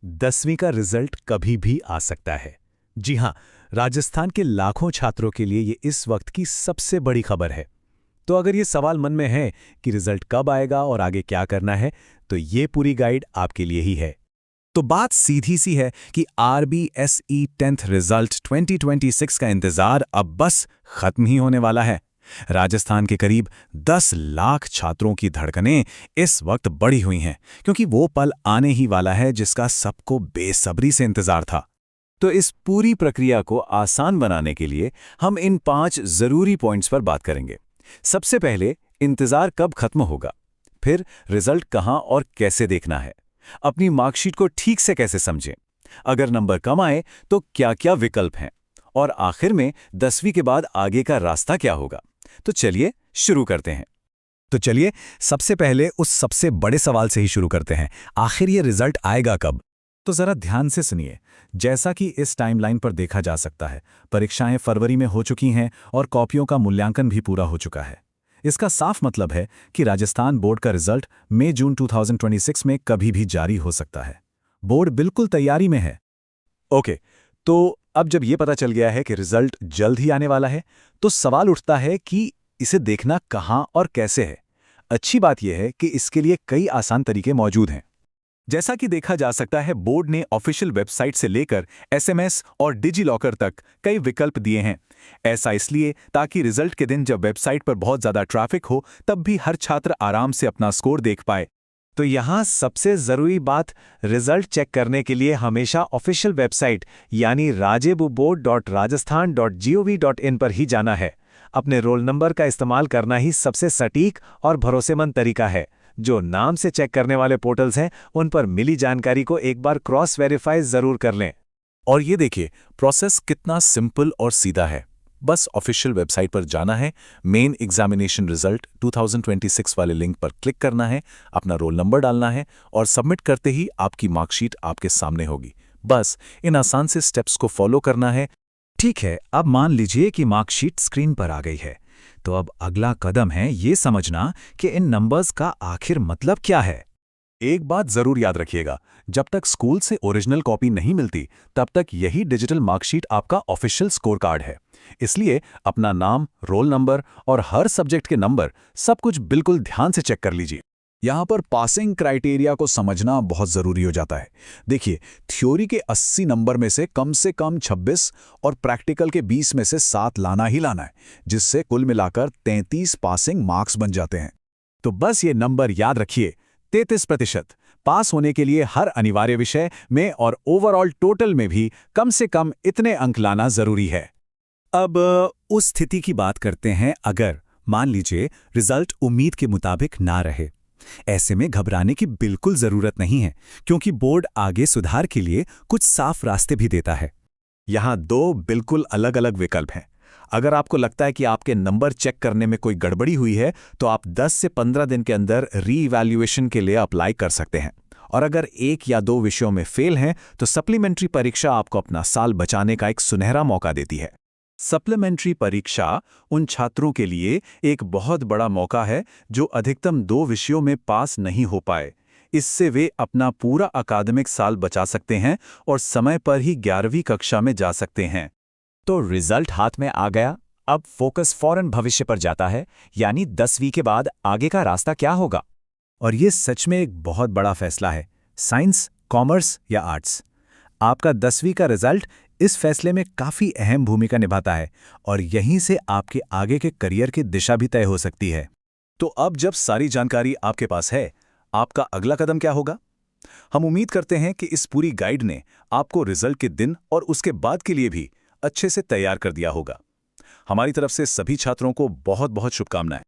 10वीं का रिजल्ट कभी भी आ सकता है। जी हां, राजस्थान के लाखों छात्रों के लिए ये इस वक्त की सबसे बड़ी खबर है। तो अगर ये सवाल मन में है कि रिजल्ट कब आएगा और आगे क्या करना है, तो ये पूरी गाइड आपके लिए ही है। तो बात सीधी सी है कि RBSE 10th रिजल्ट 2026 का इंतजार अब बस खत्म ही होने वाला है। राजस्थान के करीब 10 लाख छात्रों की धड़कनें इस वक्त बढ़ी हुई हैं, क्योंकि वो पल आने ही वाला है जिसका सबको बेसब्री से इंतजार था। तो इस पूरी प्रक्रिया को आसान बनाने के लिए हम इन 5 जरूरी पॉइंट्स पर बात करेंगे। सबसे पहले, इंतजार कब खत्म होगा, फिर रिजल्ट कहां और कैसे देखना है, अपनी मार्कशीट को ठीक से कैसे समझें, अगर नंबर कम आए तो क्या-क्या विकल्प हैं, और आखिर में 10वीं के बाद आगे का रास्ता क्या होगा। तो चलिए शुरू करते हैं। तो चलिए सबसे पहले उस सबसे बड़े सवाल से ही शुरू करते हैं, आखिर ये रिजल्ट आएगा कब। तो जरा ध्यान से सुनिए। जैसा कि इस टाइमलाइन पर देखा जा सकता है, परीक्षाएं फरवरी में हो चुकी हैं और कॉपियों का मूल्यांकन भी पूरा हो चुका है। इसका साफ मतलब है कि राजस्थान बोर्ड का रिजल्ट मई-जून 2026 में कभी भी जारी हो सकता है। बोर्ड बिल्कुल तैयारी में है। ओके, तो अब जब ये पता चल गया है कि रिजल्ट जल्द ही आने वाला है, तो सवाल उठता है कि इसे देखना कहां और कैसे है। अच्छी बात यह है कि इसके लिए कई आसान तरीके मौजूद हैं। जैसा कि देखा जा सकता है, बोर्ड ने ऑफिशियल वेबसाइट से लेकर SMS और डिजी लॉकर तक कई विकल्प दिए हैं। ऐसा इसलिए ताकि रिजल्ट के दिन जब वेबसाइट पर बहुत ज्यादा ट्रैफिक हो, तब भी हर छात्र आराम से अपना स्कोर देख पाए। तो यहाँ सबसे जरूरी बात, रिजल्ट चेक करने के लिए हमेशा ऑफिशियल वेबसाइट यानी rajebuboard.rajasthan.gov.in पर ही जाना है। अपने रोल नंबर का इस्तेमाल करना ही सबसे सटीक और भरोसेमंद तरीका है। जो नाम से चेक करने वाले पोर्टल्स हैं, उन पर मिली जानकारी को एक बार क्रॉस वेरीफाई जरूर कर लें। और ये देखिए, प्रोसेस कितना सिंपल और सीधा है। बस ऑफिशियल वेबसाइट पर जाना है, मेन एग्जामिनेशन रिजल्ट 2026 वाले लिंक पर क्लिक करना है, अपना रोल नंबर डालना है और सबमिट करते ही आपकी मार्कशीट आपके सामने होगी। बस इन आसान से स्टेप्स को फॉलो करना है। ठीक है, अब मान लीजिए कि मार्कशीट स्क्रीन पर आ गई है, तो अब अगला कदम है ये समझना कि इन नंबर्स का आखिर मतलब क्या है। एक बात जरूर याद रखिएगा, जब तक स्कूल से ओरिजिनल कॉपी नहीं मिलती, तब तक यही डिजिटल मार्कशीट आपका ऑफिशियल स्कोर कार्ड है। इसलिए अपना नाम, रोल नंबर और हर सब्जेक्ट के नंबर सब कुछ बिल्कुल ध्यान से चेक कर लीजिए। यहाँ पर पासिंग क्राइटेरिया को समझना बहुत ज़रूरी हो जाता है। देखिए, थ्योरी के 80 नंबर में से कम 26 और प्रैक्टिकल के 20 में से 7 लाना ही लाना है, जिससे कुल मिलाकर 33 पासिंग मार्क्स बन जाते हैं। तो बस ये नंबर याद रखिए, 33% पास होने के लिए हर अनिवार्य विषय में और ओवरऑल टोटल में भी कम से कम इतने अंक लाना ज़रूरी है। अब उस स्थिति की बात करते हैं, अगर मान लीजिए रिजल्ट उम्मीद के मुताबिक ना रहे। ऐसे में घबराने की बिल्कुल जरूरत नहीं है, क्योंकि बोर्ड आगे सुधार के लिए कुछ साफ रास्ते भी देता है। यहाँ 2 बिल्कुल अलग अलग विकल्प हैं। अगर आपको लगता है कि आपके नंबर चेक करने में कोई गड़बड़ी हुई है, तो आप 10 से 15 दिन के अंदर री-इवैल्यूएशन के लिए अप्लाई कर सकते हैं। और अगर 1 या 2 विषयों में फेल हैं, तो सप्लीमेंट्री परीक्षा आपको अपना साल बचाने का एक सुनहरा मौका देती है। सप्लीमेंट्री परीक्षा उन छात्रों के लिए एक बहुत बड़ा मौका है जो अधिकतम 2 विषयों में पास नहीं हो पाए। इससे वे अपना पूरा अकादमिक साल बचा सकते हैं और समय पर ही 11वीं कक्षा में जा सकते हैं। तो रिजल्ट हाथ में आ गया, अब फोकस फौरन भविष्य पर जाता है, यानी 10वीं के बाद आगे का रास्ता क्या होगा। और ये सच में एक बहुत बड़ा फैसला है, साइंस, कॉमर्स या आर्ट्स। आपका 10वीं का रिजल्ट इस फैसले में काफ़ी अहम भूमिका निभाता है और यहीं से आपके आगे के करियर की दिशा भी तय हो सकती है। तो अब जब सारी जानकारी आपके पास है, आपका अगला कदम क्या होगा? हम उम्मीद करते हैं कि इस पूरी गाइड ने आपको रिजल्ट के दिन और उसके बाद के लिए भी अच्छे से तैयार कर दिया होगा। हमारी तरफ से सभी छात्रों को बहुत बहुत शुभकामनाएं।